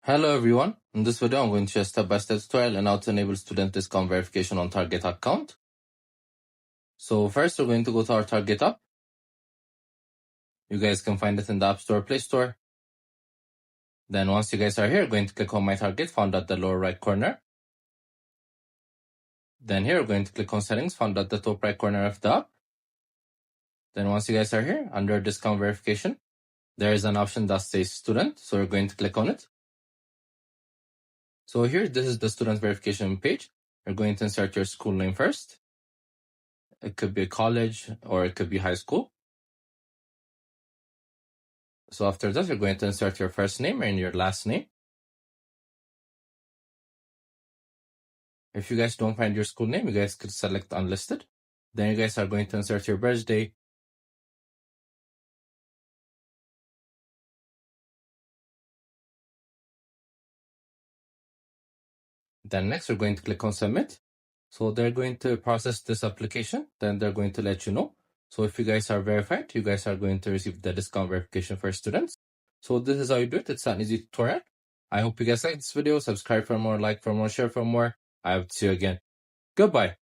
Hello everyone, in this video I'm going to share a step-by-step tutorial on how to enable student discount verification on Target account. So first we're going to go to our Target app. You guys can find it in the App Store, Play Store. Then once you guys are here, going to click on My Target, found at the lower right corner. Then here we're going to click on Settings, found at the top right corner of the app. Then once you guys are here, under Discount Verification, there is an option that says Student, so we're going to click on it. So here, this is the student verification page. You're going to insert your school name first. It could be college or it could be high school. So after that, you're going to insert your first name and your last name. If you guys don't find your school name, you guys could select unlisted. Then you guys are going to insert your birthday. Then next, we're going to click on submit. So they're going to process this application. Then they're going to let you know. So if you guys are verified, you guys are going to receive the discount verification for students. So this is how you do it. It's an easy tutorial. I hope you guys liked this video. Subscribe for more, like for more, share for more. I hope to see you again. Goodbye.